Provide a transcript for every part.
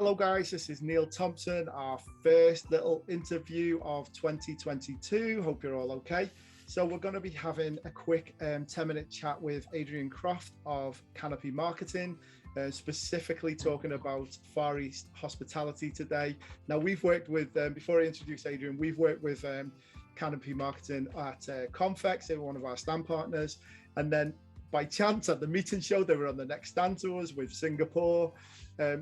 Hello guys, this is Neil Thompson, our first little interview of 2022. Hope you're all okay. So we're going to be having a quick 10-minute chat with Adrian Croft of Canopy Marketing, specifically talking about Far East hospitality today. Now we've worked with, before I introduce Adrian, we've worked with Canopy Marketing at Confex, they were one of our stand partners, and then by chance at the meeting show, they were on the next stand to us with Singapore.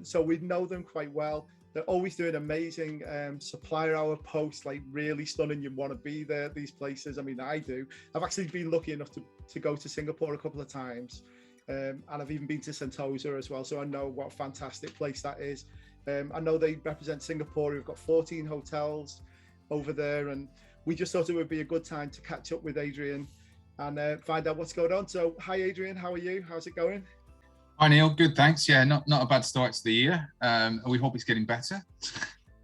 So we know them quite well. They're always doing amazing supplier hour posts, like really stunning. You want to be there, these places. I mean, I do. I've actually been lucky enough to go to Singapore a couple of times. And I've even been to Sentosa as well. So I know what a fantastic place that is. I know they represent Singapore. We've got 14 hotels over there. And we just thought it would be a good time to catch up with Adrian and find out what's going on. So hi, Adrian, how are you? How's it going? Hi Neil, good, thanks. Yeah, not a bad start to the year. We hope it's getting better.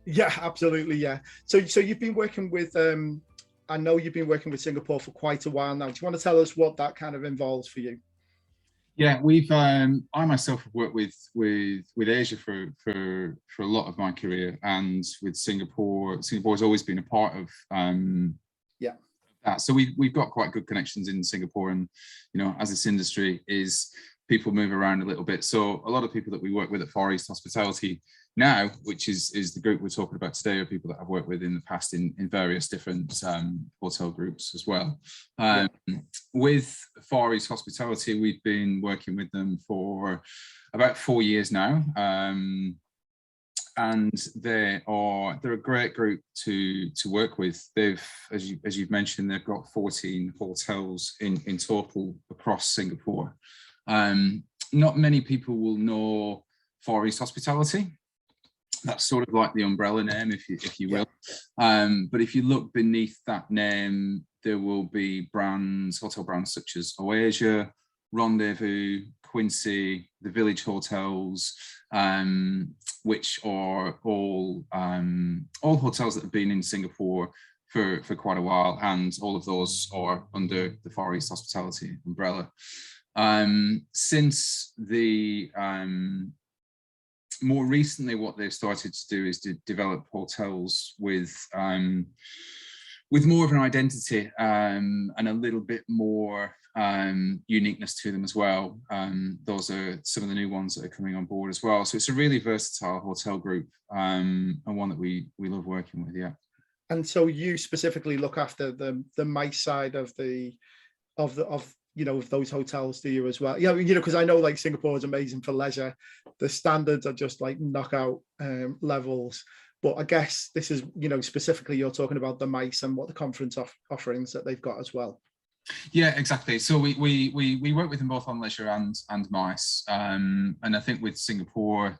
Yeah, absolutely. Yeah. So you've been working with, I know you've been working with Singapore for quite a while now. Do you want to tell us what that kind of involves for you? Yeah, we've. I myself have worked with Asia for a lot of my career, and with Singapore. Singapore has always been a part of. Yeah. That. So we've got quite good connections in Singapore, and as this industry is. People move around a little bit. So a lot of people that we work with at Far East Hospitality now, which is the group we're talking about today, are people that I've worked with in the past in various different hotel groups as well. With Far East Hospitality, we've been working with them for about 4 years now. And they're a great group to work with. They've, as you've mentioned, they've got 14 hotels in total across Singapore. Not many people will know Far East Hospitality. That's sort of like the umbrella name, if you will. But if you look beneath that name, there will be hotel brands such as Oasia, Rendezvous, Quincy, the Village Hotels, which are all hotels that have been in Singapore for quite a while, and all of those are under the Far East Hospitality umbrella. Since the more recently, what they've started to do is to develop hotels with more of an identity and a little bit more uniqueness to them as well. Those are some of the new ones that are coming on board as well. So it's a really versatile hotel group, and one that we love working with. Yeah. And so you specifically look after the MICE side of those hotels, do you as well? Yeah, because I know like Singapore is amazing for leisure. The standards are just like knockout levels. But I guess this is, specifically you're talking about the MICE and what the conference offerings that they've got as well. Yeah, exactly. So we work with them both on leisure and MICE. And I think with Singapore,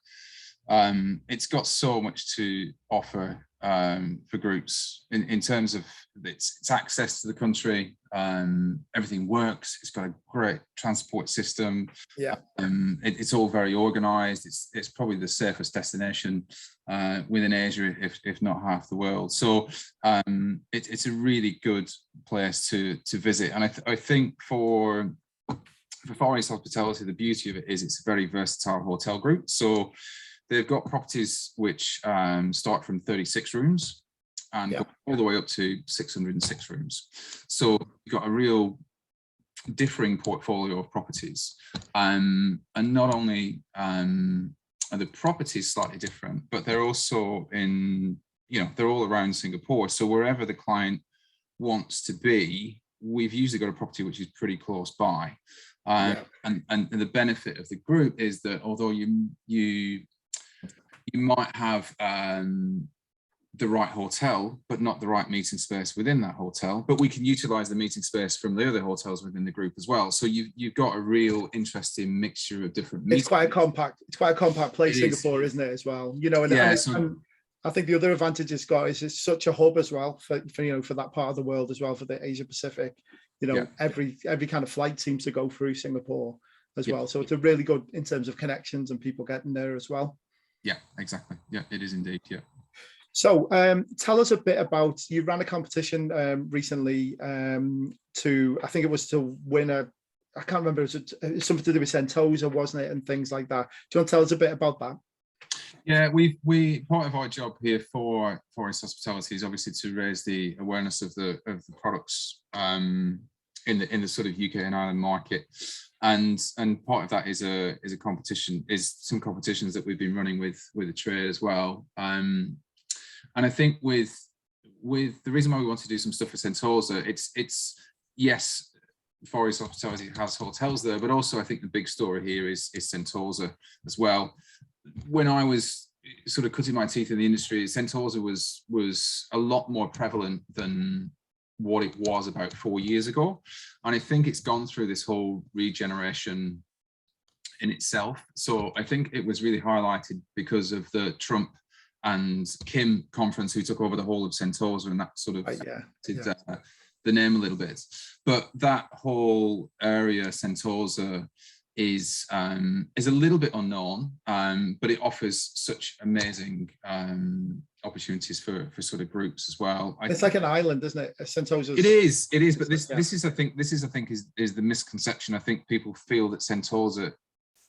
it's got so much to offer for groups in terms of its access to the country. Everything works. It's got a great transport system. Yeah. It's all very organized. It's probably the safest destination within Asia, if not half the world. So it's a really good place to visit. And I think for Far East Hospitality, the beauty of it is it's a very versatile hotel group. So they've got properties which start from 36 rooms and go all the way up to 606 rooms. So you've got a real differing portfolio of properties. And not only are the properties slightly different, but they're also they're all around Singapore. So wherever the client wants to be, we've usually got a property which is pretty close by. And the benefit of the group is that although you might have the right hotel, but not the right meeting space within that hotel, but we can utilize the meeting space from the other hotels within the group as well. So you've got a real interesting mixture of different. It's quite a compact place, Singapore, isn't it, as well? And I think the other advantage it's got is it's such a hub as well for that part of the world as well, for the Asia Pacific. Every kind of flight seems to go through Singapore as well. So it's a really good in terms of connections and people getting there as well. Yeah, exactly. Yeah, it is indeed. Yeah. So tell us a bit about, you ran a competition recently I think it was to win I can't remember, it was something to do with Sentosa, wasn't it? And things like that. Do you want to tell us a bit about that? Yeah, we part of our job here for Forest Hospitality is obviously to raise the awareness of the products in the sort of UK and Ireland market, and part of that is a competition, is some competitions that we've been running with the trade as well. And I think with the reason why we want to do some stuff for Sentosa, it's yes, Forest Hospitality has hotels there, but also I think the big story here is Sentosa as well. When I was sort of cutting my teeth in the industry, Sentosa was a lot more prevalent than what it was about 4 years ago, and I think it's gone through this whole regeneration in itself. So I think it was really highlighted because of the Trump and Kim conference, who took over the whole of Sentosa, and that sort of the name a little bit. But that whole area, Sentosa, is a little bit unknown, but it offers such amazing opportunities for sort of groups as well. It's like an island, isn't it? Sentosa. It is, but this is I think is the misconception. I think people feel that Sentosa,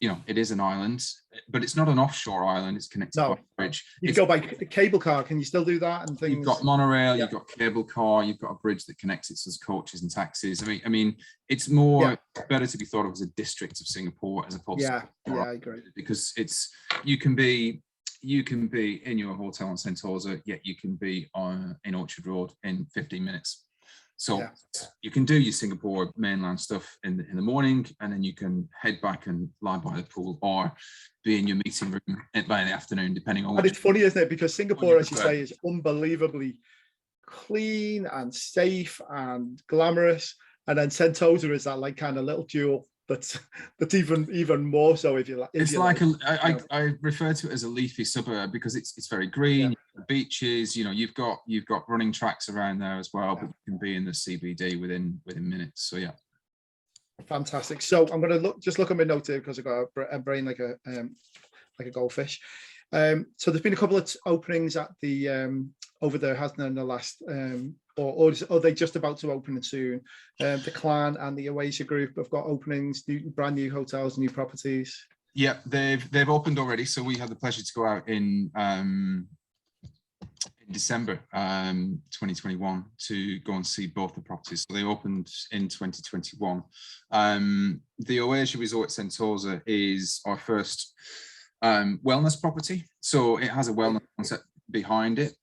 you know, it is an island, but it's not an offshore island. It's connected by a bridge. You go by cable car. Can you still do that? And things. You've got monorail, you've got cable car, you've got a bridge that connects it to coaches and taxis. I mean, it's more better to be thought of as a district of Singapore as opposed to I agree, because it's you can be in your hotel on Sentosa, yet you can be in Orchard Road in 15 minutes. So you can do your Singapore mainland stuff in the morning, and then you can head back and lie by the pool, or be in your meeting room by the afternoon, depending on. And it's funny, isn't it? Because Singapore, as you say, is unbelievably clean and safe and glamorous, and then Sentosa is that like kind of little jewel that's even more so. If you like, it's like I refer to it as a leafy suburb because it's very green. Beaches, you know, you've got running tracks around there as well, but you can be in the CBD within minutes. So fantastic. So I'm going to look at my notes here because I've got a brain like a goldfish. So there's been a couple of openings at the over there, hasn't there, in the last or are they just about to open soon? The Clan and the Oasia Group have got openings, brand new hotels, new properties. Yeah, they've opened already. So we had the pleasure to go out in December 2021 to go and see both the properties. So they opened in 2021. The Oasia Resort Sentosa is our first wellness property. So it has a wellness concept behind it.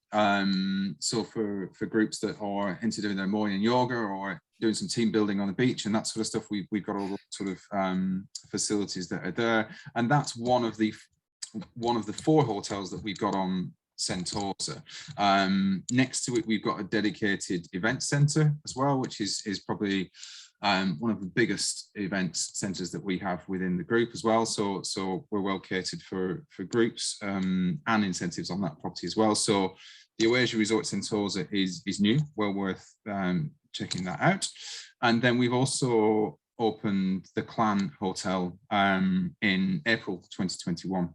So for groups that are into doing their morning yoga or doing some team building on the beach and that sort of stuff, we've got all the sort of facilities that are there, and that's one of the 4 hotels that we've got on Sentosa. Next to it, we've got a dedicated event center as well, which is probably one of the biggest event centers that we have within the group as well. So we're well catered for groups and incentives on that property as well. So the Oasia Resort Sentosa is new, well worth checking that out. And then we've also opened the Clan Hotel in April 2021.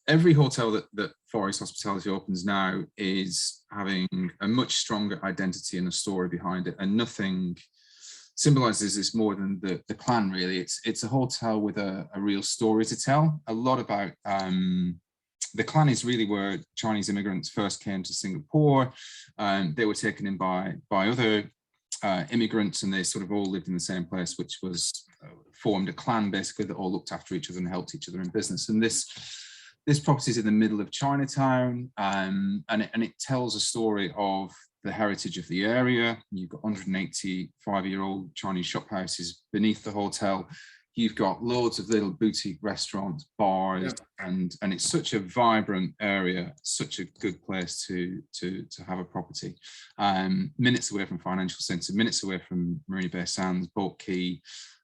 Every hotel that Forest Hospitality opens now is having a much stronger identity and a story behind it, and nothing symbolizes this more than the Clan, really. It's a hotel with a real story to tell. A lot about the Clan is really where Chinese immigrants first came to Singapore. They were taken in by other immigrants, and they sort of all lived in the same place, which was formed a clan basically that all looked after each other and helped each other in business. And this property is in the middle of Chinatown, and it tells a story of the heritage of the area. You've got 185-year-old Chinese shop houses beneath the hotel. You've got loads of little boutique restaurants, bars, and it's such a vibrant area, such a good place to have a property. Minutes away from financial centre, minutes away from Marina Bay Sands, Boat Quay.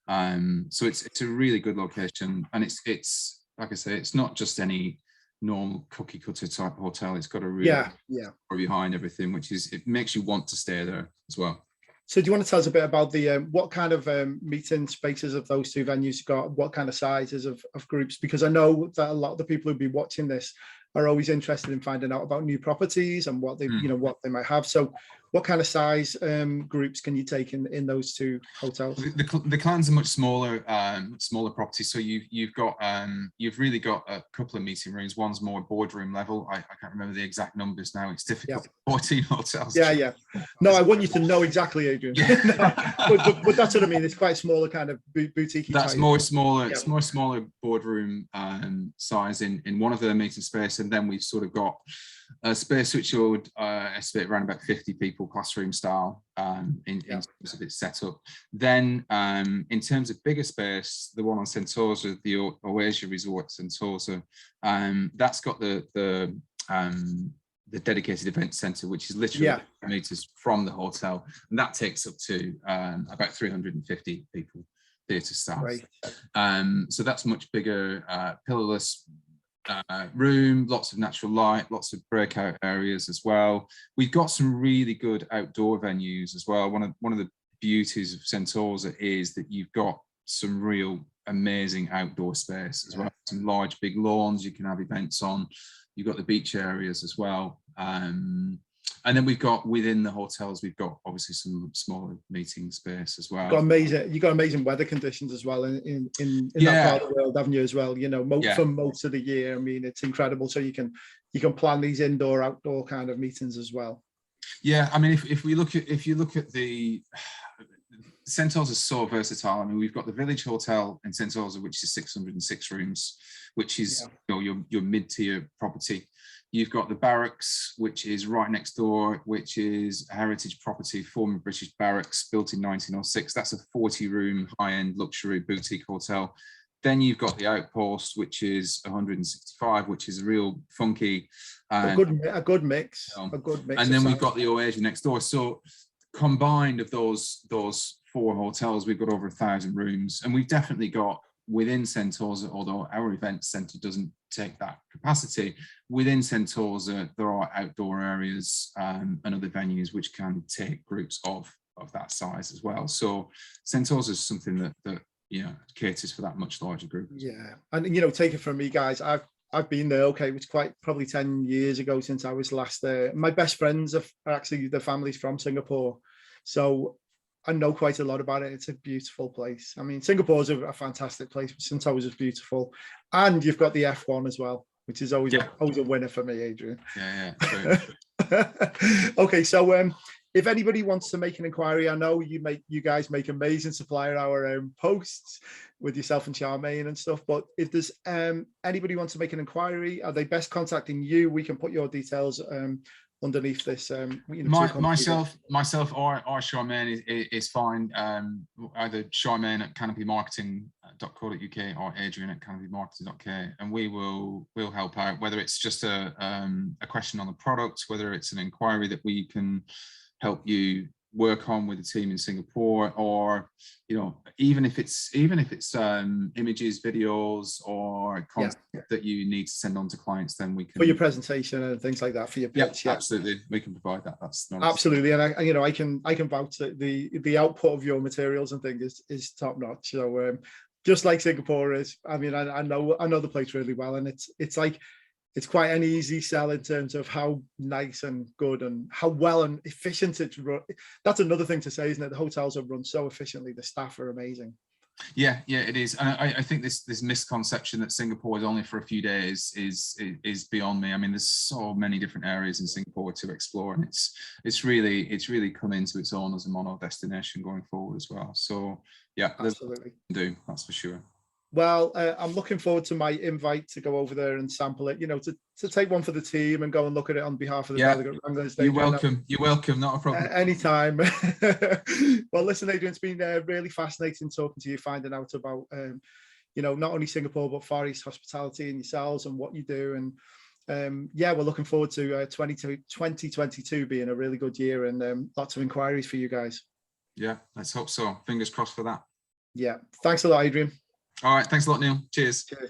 So it's a really good location, and it's like I say, it's not just any normal cookie cutter type hotel. It's got a real story behind everything, which is, it makes you want to stay there as well. So do you want to tell us a bit about the what kind of meeting spaces of those 2 venues got, what kind of sizes of groups? Because I know that a lot of the people who'd be watching this are always interested in finding out about new properties and what they what they might have. So What kind of size groups can you take in those two hotels? The clans are much smaller, smaller properties. So you've really got a couple of meeting rooms. One's more boardroom level. I can't remember the exact numbers now. It's difficult. Yeah. 14 hotels. Yeah. No, I want you to know exactly, Adrian. Yeah. but that's what I mean. It's quite smaller, kind of boutique. That's more smaller. Yeah. It's more smaller boardroom size in one of the meeting space, and then we've sort of got a space which I would estimate around about 50 people, classroom style, in terms of its setup. Then in terms of bigger space, the one on Sentosa, the Oasia Resort Sentosa, that's got the dedicated event centre, which is literally meters from the hotel, and that takes up to about 350 people, theatre staff. Right. So that's much bigger, pillarless room, lots of natural light, lots of breakout areas as well. We've got some really good outdoor venues as well. One of the beauties of Sentosa is that you've got some real amazing outdoor space as well. Some large big lawns you can have events on. You've got the beach areas as well. And then we've got within the hotels, we've got obviously some smaller meeting space as well. You've got amazing weather conditions as well in that part of the world, haven't you, as well? You know, for most of the year. I mean, it's incredible. So you can plan these indoor, outdoor kind of meetings as well. Yeah, I mean, if you look at the Sentosa is so versatile. I mean, we've got the Village Hotel in Sentosa, which is 606 rooms, which is your mid-tier property. You've got the Barracks, which is right next door, which is a heritage property, former British barracks, built in 1906. That's a 40-room high-end luxury boutique hotel. Then you've got the Outpost, which is 165, which is a real funky, a good mix. And then we've got the Oasia next door. So combined of those 4 hotels, we've got over 1,000 rooms, and we've definitely got within Sentosa, although our event centre doesn't take that capacity, within Sentosa there are outdoor areas and other venues which can take groups of that size as well. So Sentosa is something that caters for that much larger group. Yeah, and take it from me, guys. I've been there. Okay, it was probably 10 years ago since I was last there. My best friends are actually the families from Singapore, so I know quite a lot about it. It's a beautiful place. I mean, Singapore's a fantastic place, but Sentosa is beautiful. And you've got the F1 as well, which is always a winner for me, Adrian. Yeah. Okay, so if anybody wants to make an inquiry, I know you guys make amazing supplier hour posts with yourself and Charmaine and stuff, but if there's anybody wants to make an inquiry, are they best contacting you? We can put your details underneath this. Myself or Charmaine is fine. Either Charmaine at canopymarketing.co.uk or Adrian at canopymarketing.co, and we'll help out, whether it's just a question on the product, whether it's an inquiry that we can help you work on with the team in Singapore, or even if it's images, videos, or content that you need to send on to clients, then we can, for your presentation and things like that, for your pitch. Absolutely, we can provide that. That's not absolutely, and I can vouch that the output of your materials and things is top notch. So just like Singapore is, I mean, I know the place really well, and it's quite an easy sell in terms of how nice and good and how well and efficient it's run. That's another thing to say, isn't it? The hotels are run so efficiently. The staff are amazing. Yeah, it is. And I think this misconception that Singapore is only for a few days is beyond me. I mean, there's so many different areas in Singapore to explore, and it's really come into its own as a mono destination going forward as well. So yeah, absolutely, that's for sure. Well, I'm looking forward to my invite to go over there and sample it, to take one for the team and go and look at it on behalf of the Delegate Wranglers. You're welcome, not a problem. Anytime. Well, listen, Adrian, it's been really fascinating talking to you, finding out about, not only Singapore, but Far East hospitality and yourselves and what you do. And we're looking forward to 2022 being a really good year, and lots of inquiries for you guys. Yeah, let's hope so. Fingers crossed for that. Yeah. Thanks a lot, Adrian. All right. Thanks a lot, Neil. Cheers. Cheers.